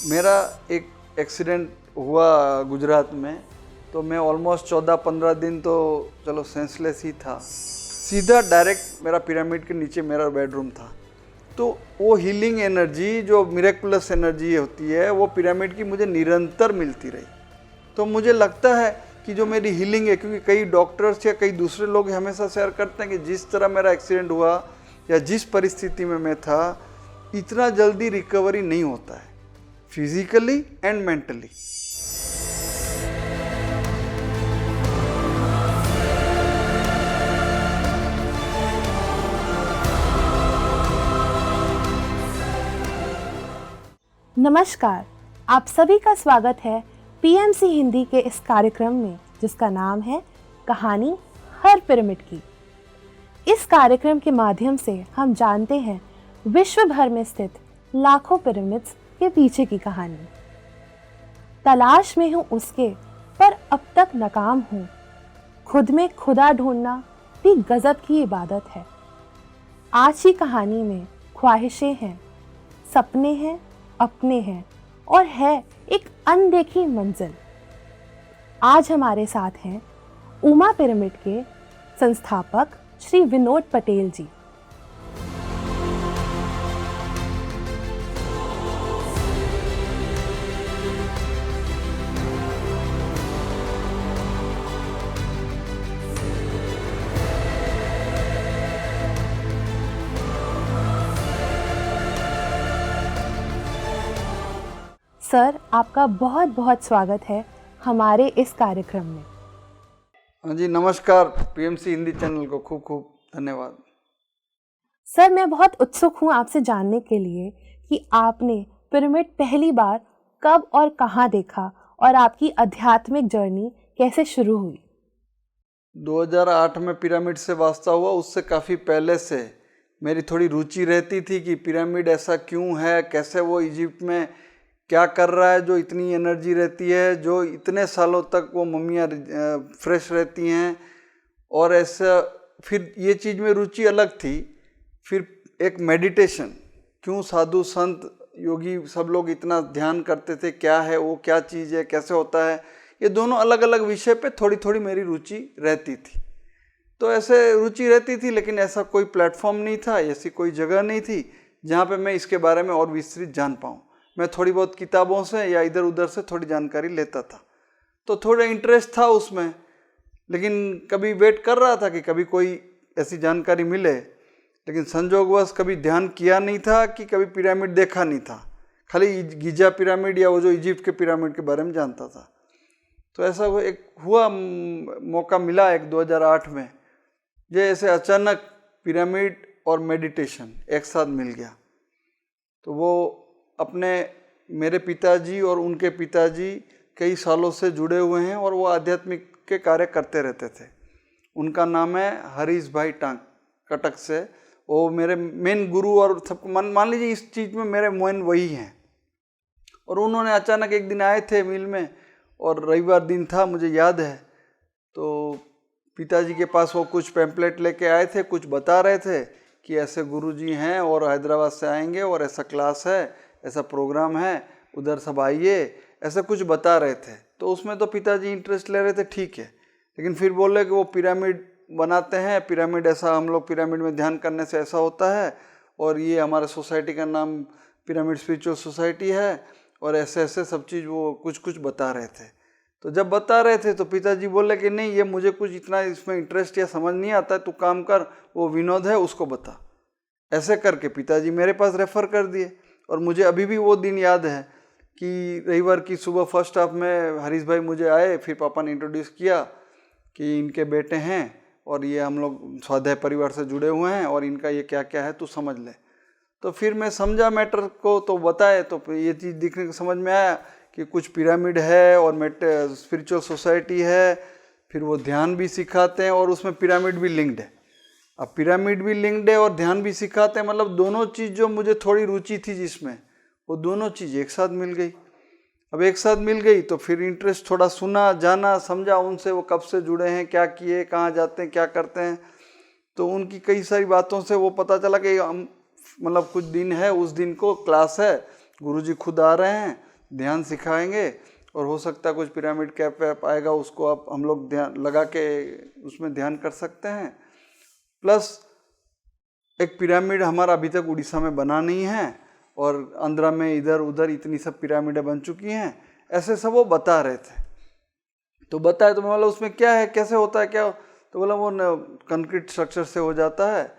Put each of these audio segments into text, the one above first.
मेरा एक एक्सीडेंट हुआ गुजरात में, तो मैं ऑलमोस्ट 14-15 दिन तो चलो सेंसलेस ही था। सीधा डायरेक्ट मेरा पिरामिड के नीचे मेरा बेडरूम था। तो वो हीलिंग एनर्जी जो मिरेकुलस एनर्जी होती है वो पिरामिड की मुझे निरंतर मिलती रही। तो मुझे लगता है कि जो मेरी हीलिंग है, क्योंकि कई डॉक्टर्स या कई दूसरे लोग हमेशा शेयर करते हैं कि जिस तरह मेरा एक्सीडेंट हुआ या जिस परिस्थिति में मैं था, इतना जल्दी रिकवरी नहीं होता है, फिजिकली एंड मेंटली। नमस्कार, आप सभी का स्वागत है पीएमसी हिंदी के इस कार्यक्रम में, जिसका नाम है कहानी हर पिरामिड की। इस कार्यक्रम के माध्यम से हम जानते हैं विश्व भर में स्थित लाखों पिरामिड्स के पीछे की कहानी। तलाश में हूँ उसके, पर अब तक नाकाम हूँ। खुद में खुदा ढूंढना भी गजब की इबादत है। आज की कहानी में ख्वाहिशें हैं, सपने हैं, अपने हैं और है एक अनदेखी मंजिल। आज हमारे साथ हैं उमा पिरामिड के संस्थापक श्री विनोद पटेल जी। सर, आपका बहुत बहुत स्वागत है हमारे इस कार्यक्रम में। हाँ जी, नमस्कार। पीएमसी हिंदी चैनल को खूब खूब धन्यवाद। सर, मैं बहुत उत्सुक हूँ आपसे जानने के लिए कि आपने पिरामिड पहली बार कब और कहाँ देखा और आपकी आध्यात्मिक जर्नी कैसे शुरू हुई। 2008 में पिरामिड से वास्ता हुआ। उससे काफ़ी पहले से मेरी थोड़ी रुचि रहती थी कि पिरामिड ऐसा क्यों है, कैसे वो इजिप्ट में क्या कर रहा है जो इतनी एनर्जी रहती है, जो इतने सालों तक वो मम्मियाँ फ्रेश रहती हैं। और ऐसा फिर ये चीज़ में रुचि अलग थी। फिर एक मेडिटेशन, क्यों साधु संत योगी सब लोग इतना ध्यान करते थे, क्या है वो, क्या चीज़ है, कैसे होता है, ये दोनों अलग अलग विषय पे थोड़ी थोड़ी मेरी रुचि रहती थी। तो ऐसे रुचि रहती थी, लेकिन ऐसा कोई प्लेटफॉर्म नहीं था, ऐसी कोई जगह नहीं थी जहाँ पे मैं इसके बारे में और विस्तृत जान पाऊँ। मैं थोड़ी बहुत किताबों से या इधर उधर से थोड़ी जानकारी लेता था, तो थोड़ा इंटरेस्ट था उसमें, लेकिन कभी वेट कर रहा था कि कभी कोई ऐसी जानकारी मिले। लेकिन संजोगवश कभी ध्यान किया नहीं था कि कभी पिरामिड देखा नहीं था। खाली गीजा पिरामिड या वो जो इजिप्ट के पिरामिड के बारे में जानता था। तो ऐसा एक हुआ, मौका मिला एक 2008 में, जैसे अचानक पिरामिड और मेडिटेशन एक साथ मिल गया। तो वो अपने मेरे पिताजी और उनके पिताजी कई सालों से जुड़े हुए हैं और वो आध्यात्मिक के कार्य करते रहते थे। उनका नाम है हरीश भाई टांग, कटक से। वो मेरे मेन गुरु और सबको मान लीजिए इस चीज़ में मेरे मेन वही हैं। और उन्होंने अचानक एक दिन आए थे मिल में, और रविवार दिन था, मुझे याद है। तो पिताजी के पास वो कुछ पैम्पलेट लेके आए थे, कुछ बता रहे थे कि ऐसे गुरुजी हैं और हैदराबाद से आएंगे और ऐसा क्लास है, ऐसा प्रोग्राम है, उधर सब आइए, ऐसा कुछ बता रहे थे। तो उसमें तो पिताजी इंटरेस्ट ले रहे थे, ठीक है। लेकिन फिर बोले कि वो पिरामिड बनाते हैं, पिरामिड ऐसा, हम लोग पिरामिड में ध्यान करने से ऐसा होता है, और ये हमारे सोसाइटी का नाम पिरामिड स्पिरिचुअल सोसाइटी है, और ऐसे ऐसे सब चीज़ वो कुछ कुछ बता रहे थे। तो जब बता रहे थे तो पिताजी बोले कि नहीं, ये मुझे कुछ इतना इसमें इंटरेस्ट या समझ नहीं आता है, तू काम कर, वो विनोद है उसको बता। ऐसे करके पिताजी मेरे पास रेफ़र कर दिए। और मुझे अभी भी वो दिन याद है कि रविवार की सुबह फर्स्ट हाफ में हरीश भाई मुझे आए, फिर पापा ने इंट्रोड्यूस किया कि इनके बेटे हैं और ये हम लोग स्वाध्याय परिवार से जुड़े हुए हैं और इनका ये क्या क्या है तू समझ ले। तो फिर मैं समझा मैटर को, तो बताए, तो ये चीज़ दिखने को समझ में आया कि कुछ पिरामिड है और स्पिरिचुअल सोसाइटी है। फिर वो ध्यान भी सिखाते हैं और उसमें पिरामिड भी लिंक्ड है। अब पिरामिड भी लिंक्ड है और ध्यान भी सिखाते हैं, मतलब दोनों चीज़ जो मुझे थोड़ी रुचि थी जिसमें, वो दोनों चीज़ एक साथ मिल गई। अब एक साथ मिल गई तो फिर इंटरेस्ट थोड़ा सुना, जाना, समझा उनसे, वो कब से जुड़े हैं, क्या किए, कहाँ जाते हैं, क्या करते हैं। तो उनकी कई सारी बातों से वो पता चला कि हम मतलब कुछ दिन है, उस दिन को क्लास है, गुरुजी खुद आ रहे हैं, ध्यान सिखाएंगे और हो सकता है कुछ पिरामिड कैप वैप आएगा, उसको आप हम लोग ध्यान लगा के उसमें ध्यान कर सकते हैं। प्लस एक पिरामिड हमारा अभी तक उड़ीसा में बना नहीं है और आंध्रा में इधर उधर इतनी सब पिरामिडें बन चुकी हैं, ऐसे सब वो बता रहे थे। तो बताया तो मैं बोला उसमें क्या है, कैसे होता है, क्या, तो बोला वो कंक्रीट स्ट्रक्चर से हो जाता है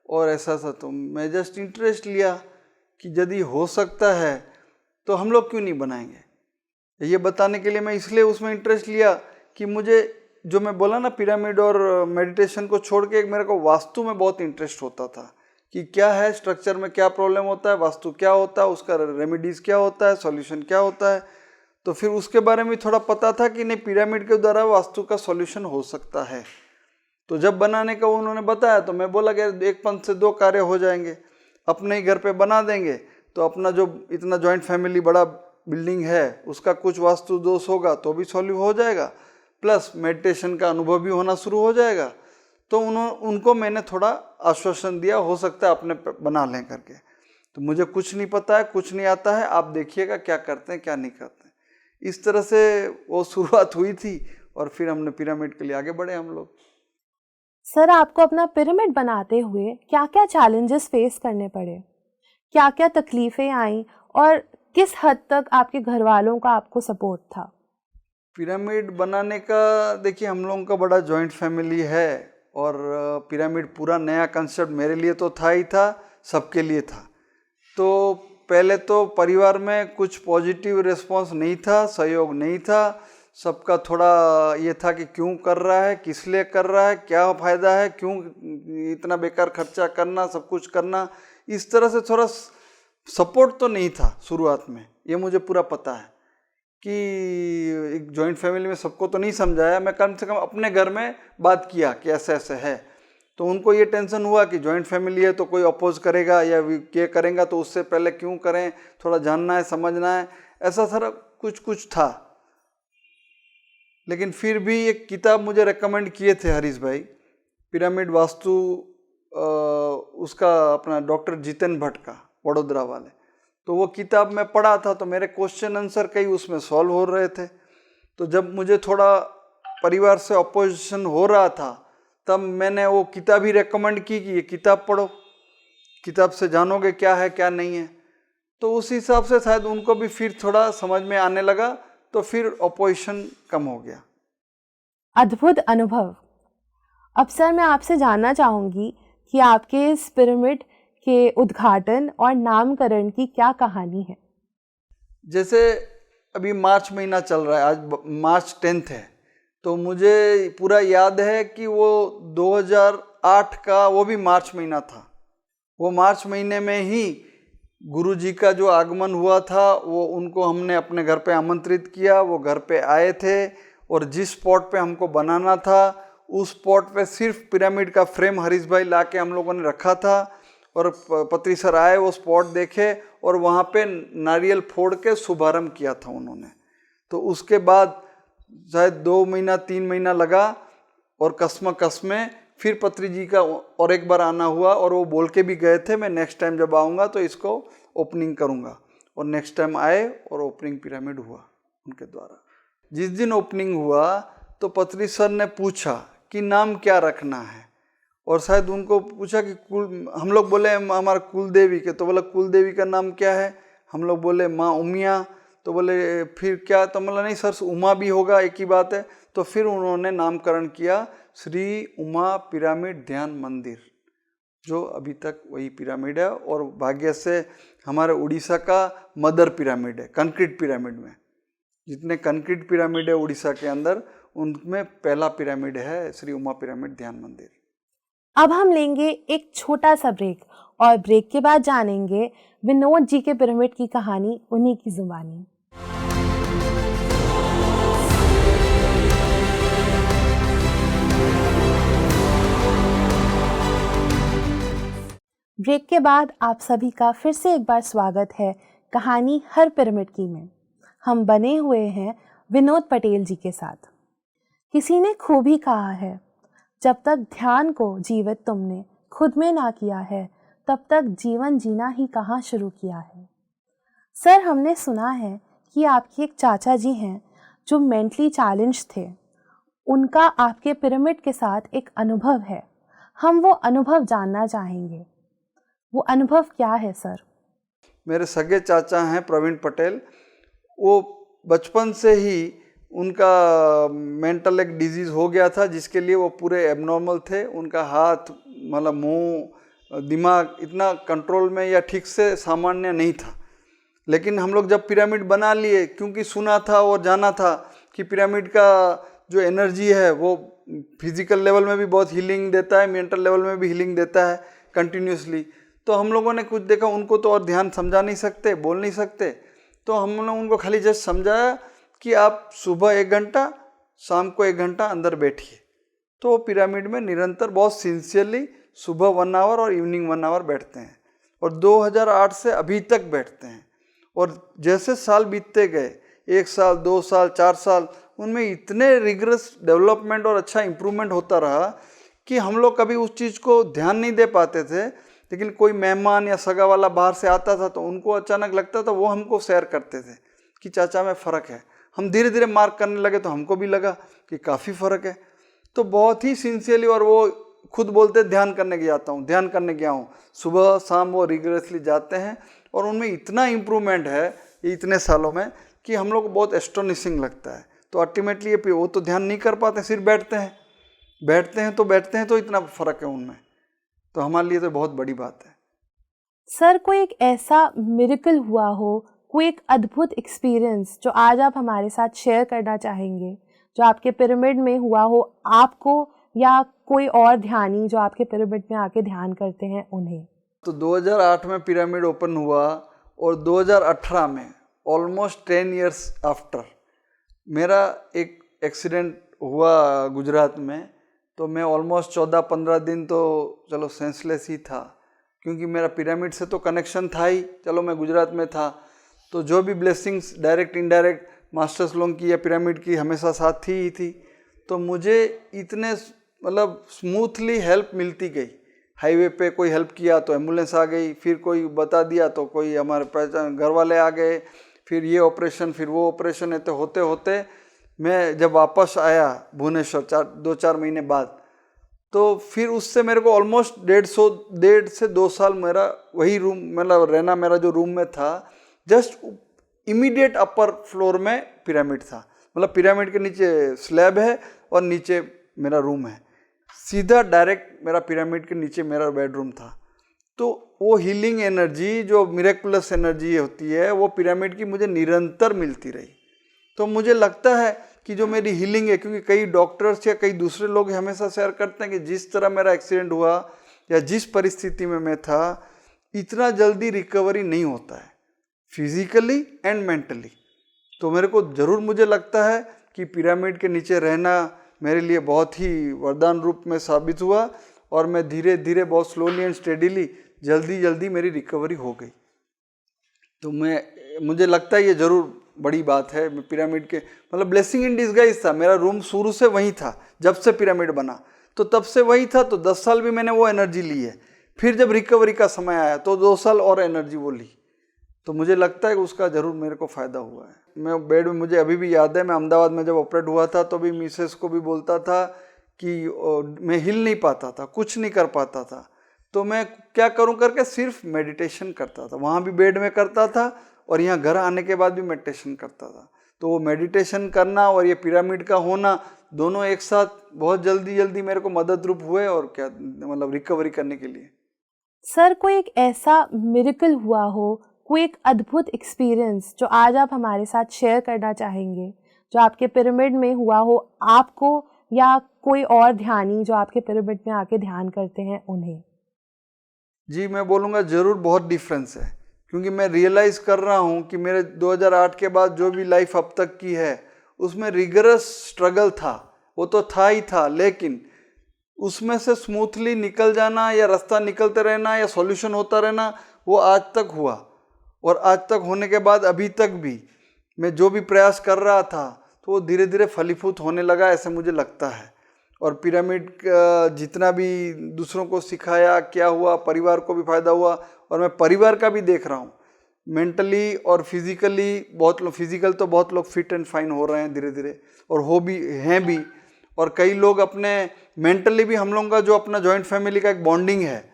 और ऐसा सा। तो मैं जस्ट इंटरेस्ट लिया कि यदि हो सकता है तो हम लोग क्यों नहीं बनाएंगे। ये बताने के लिए मैं इसलिए उसमें इंटरेस्ट लिया कि मुझे जो मैं बोला ना पिरामिड और मेडिटेशन को छोड़ के मेरे को वास्तु में बहुत इंटरेस्ट होता था कि क्या है स्ट्रक्चर में, क्या प्रॉब्लम होता है, वास्तु क्या होता है, उसका रेमेडीज़ क्या होता है, सॉल्यूशन क्या होता है। तो फिर उसके बारे में थोड़ा पता था कि नहीं पिरामिड के द्वारा वास्तु का सॉल्यूशन हो सकता है। तो जब बनाने का उन्होंने बताया तो मैं बोला कि एक पंथ से दो कार्य हो जाएंगे, अपने ही घर पे बना देंगे तो अपना जो इतना जॉइंट फैमिली बड़ा बिल्डिंग है उसका कुछ वास्तु दोष होगा तो भी सॉल्व हो जाएगा, प्लस मेडिटेशन का अनुभव भी होना शुरू हो जाएगा। तो उनको मैंने थोड़ा आश्वासन दिया, हो सकता है अपने बना लें करके। तो मुझे कुछ नहीं पता है, कुछ नहीं आता है, आप देखिएगा क्या करते हैं क्या नहीं करते हैं। इस तरह से वो शुरुआत हुई थी और फिर हमने पिरामिड के लिए आगे बढ़े हम लोग। सर, आपको अपना पिरामिड बनाते हुए क्या क्या चैलेंजेस फेस करने पड़े, क्या क्या तकलीफ़ें आई और किस हद तक आपके घर वालों का आपको सपोर्ट था? पिरामिड बनाने का देखिए हम लोगों का बड़ा जॉइंट फैमिली है और पिरामिड पूरा नया कंसेप्ट मेरे लिए तो था ही था, सबके लिए था। तो पहले तो परिवार में कुछ पॉजिटिव रिस्पांस नहीं था, सहयोग नहीं था, सबका थोड़ा ये था कि क्यों कर रहा है, किस लिए कर रहा है, क्या फ़ायदा है, क्यों इतना बेकार खर्चा करना, सब कुछ करना, इस तरह से थोड़ा सपोर्ट तो नहीं था शुरुआत में। ये मुझे पूरा पता है कि एक जॉइंट फैमिली में सबको तो नहीं समझाया, मैं कम से कम अपने घर में बात किया कि ऐसे ऐसे है। तो उनको ये टेंशन हुआ कि जॉइंट फैमिली है तो कोई अपोज करेगा या ये करेगा तो उससे पहले क्यों करें, थोड़ा जानना है समझना है, ऐसा सारा कुछ था। लेकिन फिर भी एक किताब मुझे रेकमेंड किए थे हरीश भाई, पिरामिड वास्तु, उसका अपना डॉक्टर जितेन भट्ट का, वडोदरा वाले। तो वो किताब मैं पढ़ा था तो मेरे क्वेश्चन आंसर कई उसमें सॉल्व हो रहे थे। तो जब मुझे थोड़ा परिवार से अपोजिशन हो रहा था तब मैंने वो किताब ही रेकमेंड की कि ये किताब पढ़ो, किताब से जानोगे क्या है क्या नहीं है। तो उस हिसाब से शायद उनको भी फिर थोड़ा समझ में आने लगा, तो फिर अपोजिशन कम हो गया। अद्भुत अनुभव। अब सर, मैं आपसे जानना चाहूँगी कि आपके इस पिरामिड के उद्घाटन और नामकरण की क्या कहानी है? जैसे अभी मार्च महीना चल रहा है, आज मार्च 10 है, तो मुझे पूरा याद है कि वो 2008 का वो भी मार्च महीना था। वो मार्च महीने में ही गुरुजी का जो आगमन हुआ था वो उनको हमने अपने घर पे आमंत्रित किया, वो घर पे आए थे और जिस स्पॉट पे हमको बनाना था उस स्पॉट पे सिर्फ पिरामिड का फ्रेम हरीश भाई ला के हम लोगों ने रखा था और पत्री सर आए, वो स्पॉट देखे और वहाँ पे नारियल फोड़ के शुभारंभ किया था उन्होंने। तो उसके बाद शायद 2 महीना 3 महीना लगा और कसमें फिर पत्री जी का और एक बार आना हुआ और वो बोल के भी गए थे मैं नेक्स्ट टाइम जब आऊँगा तो इसको ओपनिंग करूँगा, और नेक्स्ट टाइम आए और ओपनिंग पिरामिड हुआ उनके द्वारा। जिस दिन ओपनिंग हुआ तो पत्री सर ने पूछा कि नाम क्या रखना है, और शायद उनको पूछा कि हम लोग बोले हमारा कुल देवी के, तो बोला कुल देवी का नाम क्या है, हम लोग बोले माँ उमिया, तो बोले फिर क्या, तो बोला नहीं सर उमा भी होगा एक ही बात है। तो फिर उन्होंने नामकरण किया श्री उमा पिरामिड ध्यान मंदिर, जो अभी तक वही पिरामिड है और भाग्य से हमारे उड़ीसा का मदर पिरामिड है। कंक्रीट पिरामिड में जितने कंक्रीट पिरामिड है उड़ीसा के अंदर उनमें पहला पिरामिड है श्री उमा पिरामिड ध्यान मंदिर। अब हम लेंगे एक छोटा सा ब्रेक और ब्रेक के बाद जानेंगे विनोद जी के पिरामिड की कहानी उन्हीं की जुबानी। ब्रेक के बाद आप सभी का फिर से एक बार स्वागत है कहानी हर पिरामिड की में। हम बने हुए हैं विनोद पटेल जी के साथ। किसी ने खूब ही कहा है, जब तक ध्यान को जीवित तुमने खुद में ना किया है तब तक जीवन जीना ही कहाँ शुरू किया है। सर, हमने सुना है कि आपके एक चाचा जी हैं जो मेंटली चैलेंज थे, उनका आपके पिरामिड के साथ एक अनुभव है। हम वो अनुभव जानना चाहेंगे। वो अनुभव क्या है सर? मेरे सगे चाचा हैं प्रवीण पटेल। वो बचपन से ही उनका मेंटल एक डिजीज़ हो गया था, जिसके लिए वो पूरे एबनॉर्मल थे। उनका हाथ मतलब मुंह दिमाग इतना कंट्रोल में या ठीक से सामान्य नहीं था। लेकिन हम लोग जब पिरामिड बना लिए, क्योंकि सुना था और जाना था कि पिरामिड का जो एनर्जी है वो फिजिकल लेवल में भी बहुत हीलिंग देता है, मेंटल लेवल में भी हीलिंग देता है कंटिन्यूसली। तो हम लोगों ने कुछ देखा, उनको तो और ध्यान समझा नहीं सकते, बोल नहीं सकते, तो हम लोग उनको खाली जस्ट समझाया कि आप सुबह 1 घंटा, शाम को 1 घंटा अंदर बैठिए। तो पिरामिड में निरंतर बहुत सिंसियरली सुबह 1 आवर और इवनिंग 1 आवर बैठते हैं, और 2008 से अभी तक बैठते हैं। और जैसे साल बीतते गए, 1 साल 2 साल 4 साल, उनमें इतने रिगरस डेवलपमेंट और अच्छा इम्प्रूवमेंट होता रहा कि हम लोग कभी उस चीज़ को ध्यान नहीं दे पाते थे। लेकिन कोई मेहमान या सगा वाला बाहर से आता था तो उनको अचानक लगता था, वो हमको शेयर करते थे कि चाचा में फ़र्क है। हम धीरे धीरे मार्क करने लगे तो हमको भी लगा कि काफ़ी फ़र्क है। तो बहुत ही सिंसियरली, और वो खुद बोलते ध्यान करने के जाता हूँ, ध्यान करने गया हूँ, सुबह शाम वो रिगरसली जाते हैं, और उनमें इतना इम्प्रूवमेंट है इतने सालों में कि हम लोग को बहुत एस्टोनिशिंग लगता है। तो अल्टीमेटली ये वो तो ध्यान नहीं कर पाते, सिर्फ बैठते हैं तो इतना फ़र्क है उनमें। तो हमारे लिए तो बहुत बड़ी बात है। सर, कोई एक ऐसा मिरेकल हुआ हो, कोई एक अद्भुत एक्सपीरियंस जो आज आप हमारे साथ शेयर करना चाहेंगे, जो आपके पिरामिड में हुआ हो आपको, या कोई और ध्यानी जो आपके पिरामिड में आके ध्यान करते हैं उन्हें? तो 2008 में पिरामिड ओपन हुआ, और 2018 में ऑलमोस्ट 10 इयर्स आफ्टर मेरा एक एक्सीडेंट हुआ गुजरात में। तो मैं ऑलमोस्ट 14-15 दिन तो चलो सेंसलेस ही था, क्योंकि मेरा पिरामिड से तो कनेक्शन था ही। चलो मैं गुजरात में था, तो जो भी ब्लेसिंग्स डायरेक्ट इनडायरेक्ट मास्टर्स लोगों की या पिरामिड की हमेशा साथ थी ही थी। तो मुझे इतने मतलब स्मूथली हेल्प मिलती गई। हाईवे पे कोई हेल्प किया तो एम्बुलेंस आ गई, फिर कोई बता दिया तो कोई हमारे पहचान घर वाले आ गए, फिर ये ऑपरेशन फिर वो ऑपरेशन। तो होते होते मैं जब वापस आया भुवनेश्वर 2-4 महीने बाद, तो फिर उससे मेरे को ऑलमोस्ट 1.5 से 2 साल मेरा वही रूम मतलब रहना, मेरा जो रूम में था जस्ट इमीडिएट अपर फ्लोर में पिरामिड था। मतलब पिरामिड के नीचे स्लैब है और नीचे मेरा रूम है, सीधा डायरेक्ट मेरा पिरामिड के नीचे मेरा बेडरूम था। तो वो हीलिंग एनर्जी, जो मिरेकुलस एनर्जी होती है, वो पिरामिड की मुझे निरंतर मिलती रही। तो मुझे लगता है कि जो मेरी हीलिंग है, क्योंकि कई डॉक्टर्स या कई दूसरे लोग हमेशा शेयर करते हैं कि जिस तरह मेरा एक्सीडेंट हुआ या जिस परिस्थिति में मैं था, इतना जल्दी रिकवरी नहीं होता है फिजिकली एंड मेंटली। तो मेरे को ज़रूर मुझे लगता है कि पिरामिड के नीचे रहना मेरे लिए बहुत ही वरदान रूप में साबित हुआ, और मैं धीरे धीरे बहुत स्लोली एंड स्टेडीली जल्दी मेरी रिकवरी हो गई। तो मुझे लगता है ये ज़रूर बड़ी बात है। पिरामिड के मतलब ब्लेसिंग इन डिस्गाइज था। मेरा रूम शुरू से वही था, जब से पिरामिड बना तो तब से वही था। तो 10 साल भी मैंने वो एनर्जी ली है। फिर जब रिकवरी का समय आया तो 2 साल और एनर्जी वो ली। तो मुझे लगता है कि उसका ज़रूर मेरे को फ़ायदा हुआ है। मैं बेड में, मुझे अभी भी याद है, मैं अहमदाबाद में जब ऑपरेट हुआ था तो भी मिसेस को भी बोलता था कि मैं हिल नहीं पाता था, कुछ नहीं कर पाता था। तो मैं क्या करूं करके सिर्फ मेडिटेशन करता था। वहाँ भी बेड में करता था और यहाँ घर आने के बाद भी मेडिटेशन करता था। तो वो मेडिटेशन करना और ये पिरामिड का होना दोनों एक साथ बहुत जल्दी मेरे को मदद रूप हुए, और क्या मतलब रिकवरी करने के लिए। सर, कोई एक ऐसा मिरेकल हुआ हो, कोई एक अद्भुत एक्सपीरियंस जो आज आप हमारे साथ शेयर करना चाहेंगे, जो आपके पिरामिड में हुआ हो आपको, या कोई और ध्यानी जो आपके पिरामिड में आके ध्यान करते हैं उन्हें? जी, मैं बोलूँगा ज़रूर बहुत डिफरेंस है, क्योंकि मैं रियलाइज़ कर रहा हूँ कि मेरे 2008 के बाद जो भी लाइफ अब तक की है उसमें रिगरस स्ट्रगल था, वो तो था ही था, लेकिन उसमें से स्मूथली निकल जाना या रास्ता निकलते रहना या सॉल्यूशन होता रहना, वो आज तक हुआ। और आज तक होने के बाद अभी तक भी मैं जो भी प्रयास कर रहा था तो वो धीरे धीरे फलीभूत होने लगा, ऐसे मुझे लगता है। और पिरामिड जितना भी दूसरों को सिखाया, क्या हुआ, परिवार को भी फायदा हुआ, और मैं परिवार का भी देख रहा हूँ मेंटली और फिजिकली बहुत लोग, फिजिकल तो बहुत लोग फिट एंड फाइन हो रहे हैं धीरे धीरे, और हो भी हैं भी, और कई लोग अपने मेंटली भी, हम लोगों का जो अपना जॉइंट फैमिली का एक बॉन्डिंग है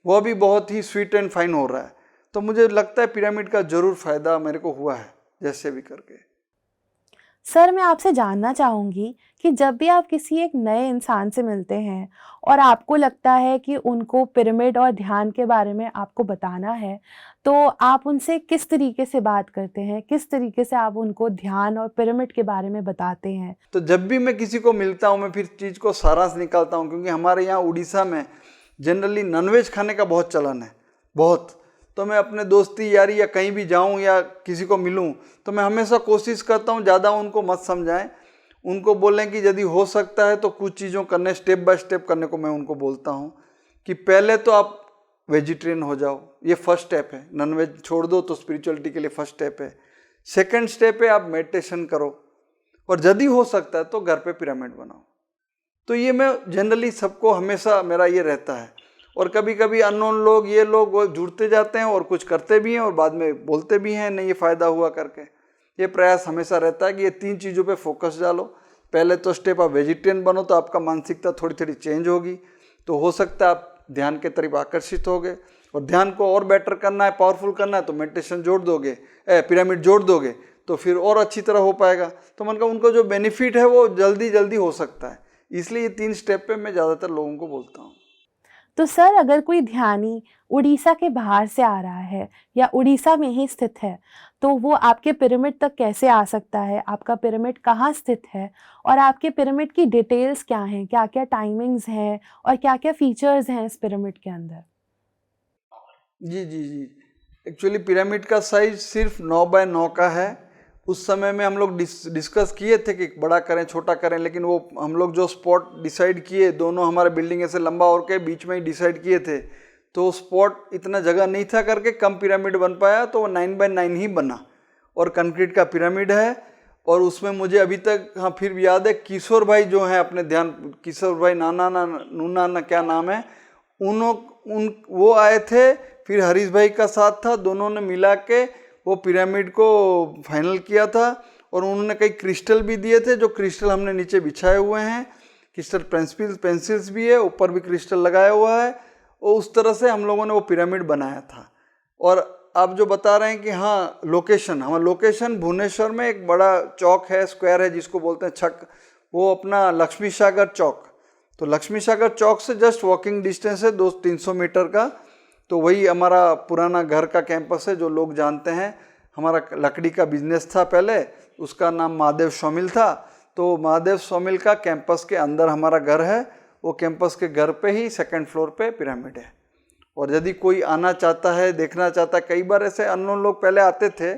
वो भी बहुत ही स्वीट एंड फाइन हो रहा है। तो मुझे लगता है पिरामिड का ज़रूर फ़ायदा मेरे को हुआ है जैसे भी करके। सर, मैं आपसे जानना चाहूँगी कि जब भी आप किसी एक नए इंसान से मिलते हैं और आपको लगता है कि उनको पिरामिड और ध्यान के बारे में आपको बताना है, तो आप उनसे किस तरीके से बात करते हैं? किस तरीके से आप उनको ध्यान और पिरामिड के बारे में बताते हैं? तो जब भी मैं किसी को मिलता हूँ मैं फिर चीज़ को सारांश निकालता हूँ, क्योंकि हमारे यहाँ उड़ीसा में जनरली नॉनवेज खाने का बहुत चलन है, बहुत। तो मैं अपने दोस्ती यारी या कहीं भी जाऊँ या किसी को मिलूँ तो मैं हमेशा कोशिश करता हूँ ज़्यादा उनको मत समझाएं, उनको बोलें कि यदि हो सकता है तो कुछ चीज़ों करने, स्टेप बाय स्टेप करने को मैं उनको बोलता हूँ कि पहले तो आप वेजिटेरियन हो जाओ, ये फर्स्ट स्टेप है, नॉनवेज छोड़ दो तो स्पिरिचुअलिटी के लिए फर्स्ट स्टेप है। सेकंड स्टेप है आप मेडिटेशन करो, और यदि हो सकता है तो घर पे पिरामिड बनाओ। तो ये मैं जनरली सबको हमेशा मेरा ये रहता है। और कभी कभी अननोन लोग, ये लोग वो जुड़ते जाते हैं और कुछ करते भी हैं और बाद में बोलते भी हैं नहीं ये फ़ायदा हुआ करके। ये प्रयास हमेशा रहता है कि ये 3 चीज़ों पे फोकस डालो। पहले तो स्टेप आप वेजिटेरियन बनो तो आपका मानसिकता थोड़ी थोड़ी चेंज होगी, तो हो सकता है आप ध्यान के तरफ आकर्षित होगे, और ध्यान को और बेटर करना है, पावरफुल करना है तो मेडिटेशन जोड़ दोगे, पिरामिड जोड़ दोगे तो फिर और अच्छी तरह हो पाएगा। तो मन का उनको जो बेनिफिट है वो जल्दी जल्दी हो सकता है, इसलिए ये 3 स्टेप पे मैं ज़्यादातर लोगों को बोलता हूँ। तो सर, अगर कोई ध्यानी उड़ीसा के बाहर से आ रहा है या उड़ीसा में ही स्थित है, तो वो आपके पिरामिड तक कैसे आ सकता है? आपका पिरामिड कहाँ स्थित है? और आपके पिरामिड की डिटेल्स क्या हैं? क्या-क्या टाइमिंग्स हैं और क्या-क्या फीचर्स हैं इस पिरामिड के अंदर? जी जी जी, एक्चुअली पिरामिड का साइज सिर्फ 9 बाय 9 का है। उस समय में हम लोग डिस्कस किए थे कि बड़ा करें छोटा करें, लेकिन वो हम लोग जो स्पॉट डिसाइड किए, दोनों हमारे बिल्डिंग ऐसे लंबा और के बीच में ही डिसाइड किए थे, तो स्पॉट इतना जगह नहीं था करके कम पिरामिड बन पाया, तो वो 9 बाय 9 ही बना और कंक्रीट का पिरामिड है। और उसमें मुझे अभी तक, हाँ फिर भी याद है, किशोर भाई जो हैं अपने ध्यान, किशोर भाई नाना ना नूना ना क्या नाम है, वो आए थे, फिर हरीश भाई का साथ था, दोनों ने मिला के वो पिरामिड को फाइनल किया था। और उन्होंने कई क्रिस्टल भी दिए थे, जो क्रिस्टल हमने नीचे बिछाए हुए हैं, क्रिस्टल पेंसिल्स भी है, ऊपर भी क्रिस्टल लगाया हुआ है, और उस तरह से हम लोगों ने वो पिरामिड बनाया था। और आप जो बता रहे हैं कि हाँ लोकेशन, हमारा लोकेशन भुवनेश्वर में एक बड़ा चौक है, स्क्वायर है जिसको बोलते हैं छक, वो अपना लक्ष्मी सागर चौक। तो लक्ष्मी सागर चौक से जस्ट वॉकिंग डिस्टेंस है 200-300 मीटर का। तो वही हमारा पुराना घर का कैंपस है, जो लोग जानते हैं। हमारा लकड़ी का बिजनेस था पहले, उसका नाम महादेव सॉमिल था। तो महादेव सॉमिल का कैंपस के अंदर हमारा घर है, वो कैंपस के घर पे ही सेकंड फ्लोर पे पिरामिड है। और यदि कोई आना चाहता है, देखना चाहता है, कई बार ऐसे अननोन लोग पहले आते थे,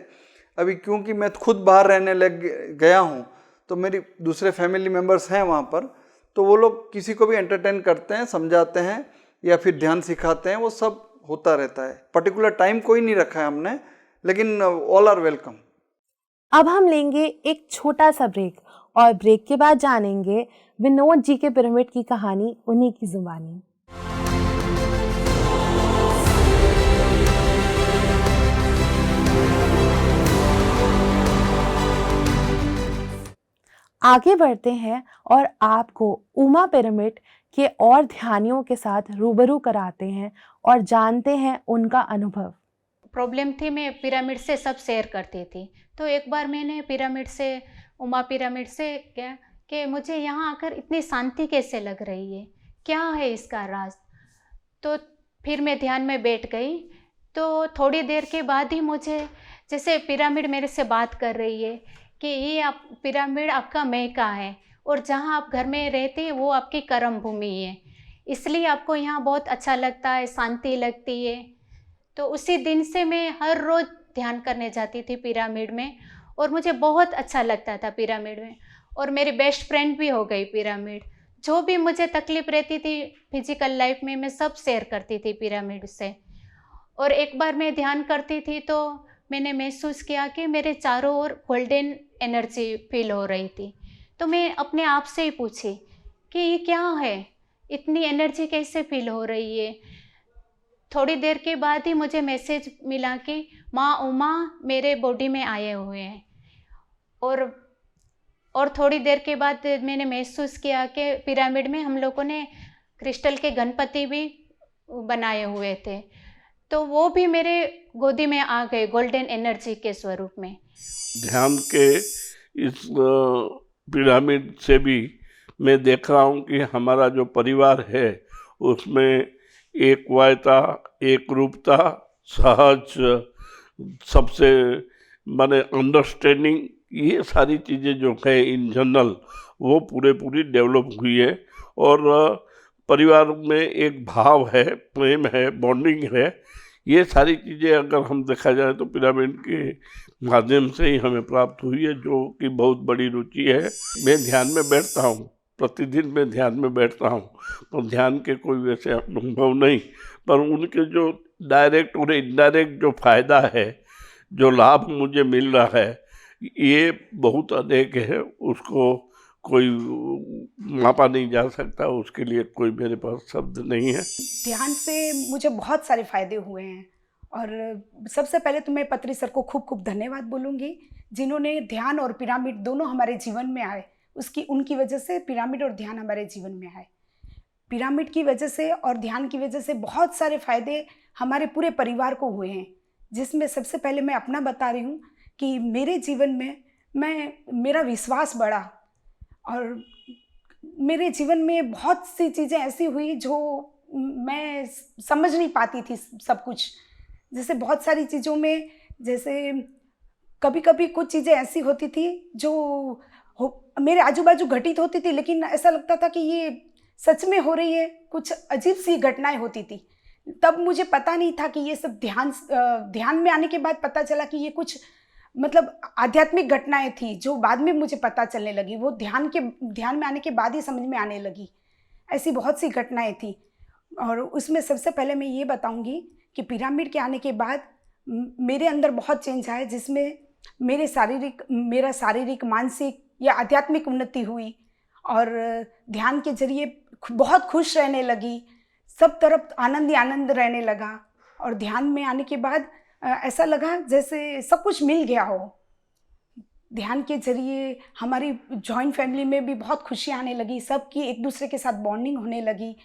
अभी क्योंकि मैं खुद बाहर रहने लग गया हूँ तो मेरी दूसरे फैमिली मेम्बर्स हैं वहाँ पर, तो वो लोग किसी को भी एंटरटेन करते हैं, समझाते हैं या फिर ध्यान सिखाते हैं, वो सब होता रहता है। पर्टिकुलर टाइम कोई नहीं रखा है हमने, लेकिन ऑल आर वेलकम। अब हम लेंगे एक छोटा सा ब्रेक और ब्रेक के बाद जानेंगे विनोद जी के पिरामिड की कहानी उन्हीं की जुबानी। आगे बढ़ते हैं और आपको उमा पिरामिड के और ध्यानियों के साथ रूबरू कराते हैं और जानते हैं उनका अनुभव। प्रॉब्लम थी, मैं पिरामिड से सब शेयर करती थी। तो एक बार मैंने पिरामिड से, उमा पिरामिड से क्या कि मुझे यहाँ आकर इतनी शांति कैसे लग रही है, क्या है इसका राज। तो फिर मैं ध्यान में बैठ गई। तो थोड़ी देर के बाद ही मुझे जैसे पिरामिड मेरे से बात कर रही है कि ये आप पिरामिड आपका मैका है, और जहाँ आप घर में रहते हैं वो आपकी कर्म भूमि है, इसलिए आपको यहाँ बहुत अच्छा लगता है, शांति लगती है। तो उसी दिन से मैं हर रोज़ ध्यान करने जाती थी पिरामिड में, और मुझे बहुत अच्छा लगता था पिरामिड में। और मेरी बेस्ट फ्रेंड भी हो गई पिरामिड। जो भी मुझे तकलीफ़ रहती थी फिजिकल लाइफ में, मैं सब शेयर करती थी पिरामिड से। और एक बार मैं ध्यान करती थी तो मैंने महसूस किया कि मेरे चारों ओर गोल्डन एनर्जी फील हो रही थी। तो मैं अपने आप से ही पूछी कि ये क्या है, इतनी एनर्जी कैसे फील हो रही है। थोड़ी देर के बाद ही मुझे मैसेज मिला कि माँ उमा मेरे बॉडी में आए हुए हैं। और थोड़ी देर के बाद मैंने महसूस किया कि पिरामिड में हम लोगों ने क्रिस्टल के गणपति भी बनाए हुए थे, तो वो भी मेरे गोदी में आ गए गोल्डन एनर्जी के स्वरूप में। ध्यान के इस पिरामिड से भी मैं देख रहा हूँ कि हमारा जो परिवार है उसमें एक वायता, एक रूपता, सहज, सबसे माने अंडरस्टैंडिंग, ये सारी चीज़ें जो है इन जनरल वो पूरी डेवलप हुई है। और परिवार में एक भाव है, प्रेम है, बॉन्डिंग है। ये सारी चीज़ें अगर हम देखा जाए तो पिरामिड के माध्यम से ही हमें प्राप्त हुई है, जो कि बहुत बड़ी रुचि है। मैं ध्यान में बैठता हूँ, प्रतिदिन मैं ध्यान में बैठता हूँ, तो ध्यान के कोई वैसे अनुभव नहीं, पर उनके जो डायरेक्ट और इनडायरेक्ट जो फ़ायदा है, जो लाभ मुझे मिल रहा है, ये बहुत अधिक है। उसको कोई मापा नहीं जा सकता, उसके लिए कोई मेरे पास शब्द नहीं है। ध्यान से मुझे बहुत सारे फ़ायदे हुए हैं, और सबसे पहले तो मैं पत्री सर को खूब खूब धन्यवाद बोलूँगी, जिन्होंने ध्यान और पिरामिड दोनों हमारे जीवन में आए। उनकी वजह से पिरामिड और ध्यान हमारे जीवन में आए। पिरामिड की वजह से और ध्यान की वजह से बहुत सारे फ़ायदे हमारे पूरे परिवार को हुए हैं, जिसमें सबसे पहले मैं अपना बता रही हूँ कि मेरे जीवन में मेरा विश्वास बढ़ा, और मेरे जीवन में बहुत सी चीज़ें ऐसी हुई जो मैं समझ नहीं पाती थी सब कुछ। जैसे बहुत सारी चीज़ों में, जैसे कभी कभी कुछ चीज़ें ऐसी होती थी जो मेरे आजू बाजू घटित होती थी, लेकिन ऐसा लगता था कि ये सच में हो रही है। कुछ अजीब सी घटनाएं होती थी, तब मुझे पता नहीं था कि ये सब ध्यान में आने के बाद पता चला कि ये कुछ मतलब आध्यात्मिक घटनाएं थी, जो बाद में मुझे पता चलने लगी। वो ध्यान में आने के बाद ही समझ में आने लगी। ऐसी बहुत सी घटनाएं थी, और उसमें सबसे पहले मैं ये बताऊंगी कि पिरामिड के आने के बाद मेरे अंदर बहुत चेंज आया, जिसमें मेरा शारीरिक, मानसिक या आध्यात्मिक उन्नति हुई, और ध्यान के जरिए बहुत खुश रहने लगी, सब तरफ आनंद ही आनंद रहने लगा। और ध्यान में आने के बाद ऐसा लगा जैसे सब कुछ मिल गया हो। ध्यान के जरिए हमारी जॉइंट फैमिली में भी बहुत खुशी आने लगी, सबकी एक दूसरे के साथ बॉन्डिंग होने लगी,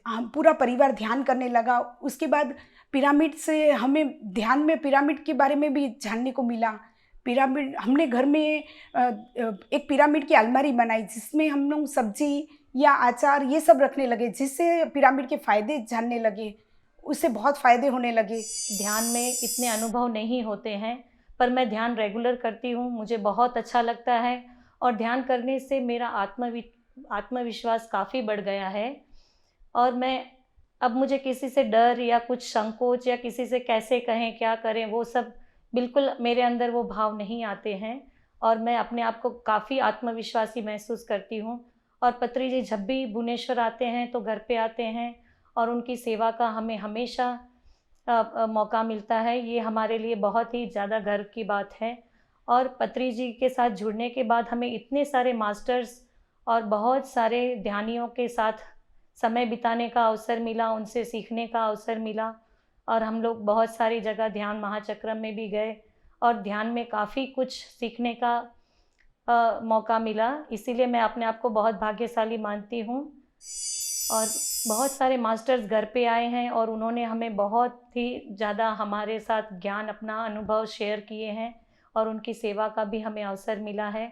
पूरा परिवार ध्यान करने लगा। उसके बाद पिरामिड से हमें ध्यान में पिरामिड के बारे में भी जानने को मिला। पिरामिड, हमने घर में एक पिरामिड की अलमारी बनाई, जिसमें हम लोग सब्जी या अचार ये सब रखने लगे, जिससे पिरामिड के फ़ायदे जानने लगे, उससे बहुत फ़ायदे होने लगे। ध्यान में इतने अनुभव नहीं होते हैं, पर मैं ध्यान रेगुलर करती हूँ, मुझे बहुत अच्छा लगता है, और ध्यान करने से मेरा आत्मविश्वास काफ़ी बढ़ गया है। और मैं अब मुझे किसी से डर या कुछ संकोच या किसी से कैसे कहें, क्या करें, वो सब बिल्कुल मेरे अंदर वो भाव नहीं आते हैं, और मैं अपने आप को काफ़ी आत्मविश्वासी महसूस करती हूँ। और पत्री जी जब भी भुवनेश्वर आते हैं तो घर पे आते हैं, और उनकी सेवा का हमें हमेशा मौका मिलता है। ये हमारे लिए बहुत ही ज़्यादा गर्व की बात है। और पत्री जी के साथ जुड़ने के बाद हमें इतने सारे मास्टर्स और बहुत सारे ध्यानियों के साथ समय बिताने का अवसर मिला, उनसे सीखने का अवसर मिला, और हम लोग बहुत सारी जगह ध्यान महाचक्रम में भी गए, और ध्यान में काफ़ी कुछ सीखने का मौका मिला। इसीलिए मैं अपने आप को बहुत भाग्यशाली मानती हूँ। और बहुत सारे मास्टर्स घर पे आए हैं, और उन्होंने हमें बहुत ही ज़्यादा हमारे साथ ज्ञान, अपना अनुभव शेयर किए हैं, और उनकी सेवा का भी हमें अवसर मिला है।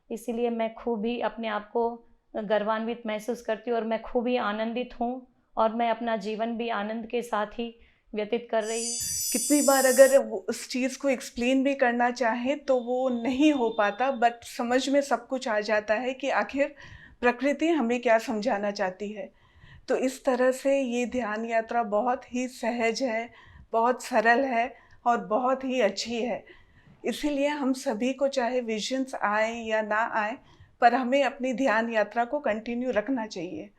इसीलिए मैं खूब ही अपने आप को गर्वान्वित महसूस करती हूँ, और मैं खूब ही आनंदित हूँ, और मैं अपना जीवन भी आनंद के साथ ही व्यतीत कर रही हूँ। कितनी बार अगर उस चीज़ को एक्सप्लेन भी करना चाहें तो वो नहीं हो पाता, बट समझ में सब कुछ आ जाता है कि आखिर प्रकृति हमें क्या समझाना चाहती है। तो इस तरह से ये ध्यान यात्रा बहुत ही सहज है, बहुत सरल है, और बहुत ही अच्छी है। इसीलिए हम सभी को, चाहे विजन्स आए या ना आए, पर हमें अपनी ध्यान यात्रा को कंटिन्यू रखना चाहिए।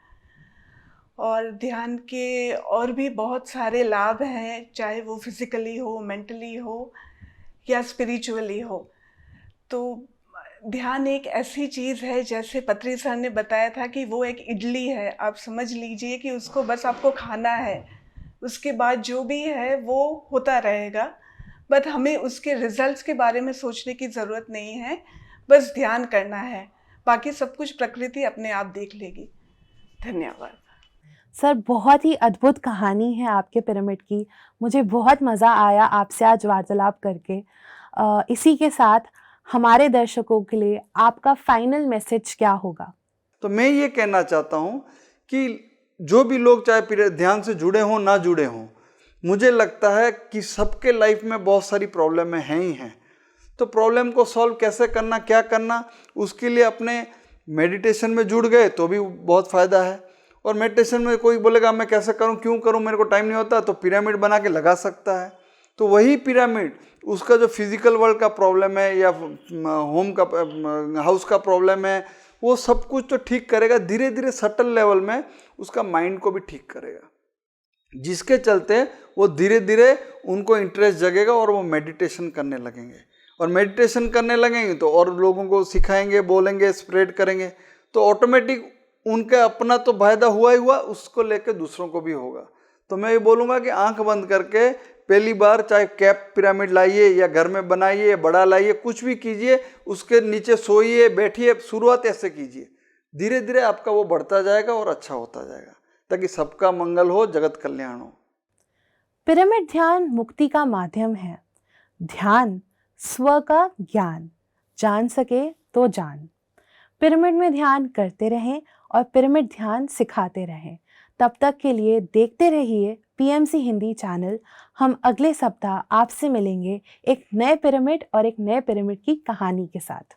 और ध्यान के और भी बहुत सारे लाभ हैं, चाहे वो फिज़िकली हो, मेंटली हो, या स्पिरिचुअली हो। तो ध्यान एक ऐसी चीज़ है, जैसे पत्री सर ने बताया था कि वो एक इडली है। आप समझ लीजिए कि उसको बस आपको खाना है, उसके बाद जो भी है वो होता रहेगा। बट हमें उसके रिजल्ट्स के बारे में सोचने की ज़रूरत नहीं है, बस ध्यान करना है, बाकी सब कुछ प्रकृति अपने आप देख लेगी। धन्यवाद सर, बहुत ही अद्भुत कहानी है आपके पिरामिड की। मुझे बहुत मज़ा आया आपसे आज वार्तालाप करके। इसी के साथ हमारे दर्शकों के लिए आपका फाइनल मैसेज क्या होगा? तो मैं ये कहना चाहता हूँ कि जो भी लोग चाहे ध्यान से जुड़े हों ना जुड़े हों, मुझे लगता है कि सबके लाइफ में बहुत सारी प्रॉब्लमें हैं ही हैं। तो प्रॉब्लम को सॉल्व कैसे करना, क्या करना, उसके लिए अपने मेडिटेशन में जुड़ गए तो भी बहुत फ़ायदा है। और मेडिटेशन में कोई बोलेगा मैं कैसे करूं, क्यों करूं, मेरे को टाइम नहीं होता, तो पिरामिड बना के लगा सकता है। तो वही पिरामिड उसका जो फिजिकल वर्ल्ड का प्रॉब्लम है या होम का हाउस का प्रॉब्लम है, वो सब कुछ तो ठीक करेगा। धीरे धीरे सटल लेवल में उसका माइंड को भी ठीक करेगा, जिसके चलते वो धीरे धीरे उनको इंटरेस्ट जगेगा और वो मेडिटेशन करने लगेंगे। और मेडिटेशन करने लगेंगे तो और लोगों को सिखाएंगे, बोलेंगे, स्प्रेड करेंगे, तो ऑटोमेटिक उनका अपना तो फायदा हुआ ही हुआ, उसको लेकर दूसरों को भी होगा। तो मैं ये बोलूँगा कि आंख बंद करके पहली बार चाहे कैप पिरामिड लाइए या घर में बनाइए, बड़ा लाइए, कुछ भी कीजिए, उसके नीचे सोइए, बैठिए, शुरुआत ऐसे कीजिए। धीरे धीरे आपका वो बढ़ता जाएगा और अच्छा होता जाएगा, ताकि सबका मंगल हो, जगत कल्याण हो। पिरामिड ध्यान मुक्ति का माध्यम है। ध्यान स्व का ज्ञान, जान सके तो जान। पिरामिड में ध्यान करते रहें और पिरामिड ध्यान सिखाते रहें। तब तक के लिए देखते रहिए पीएमसी हिंदी चैनल। हम अगले सप्ताह आपसे मिलेंगे एक नए पिरामिड और एक नए पिरामिड की कहानी के साथ।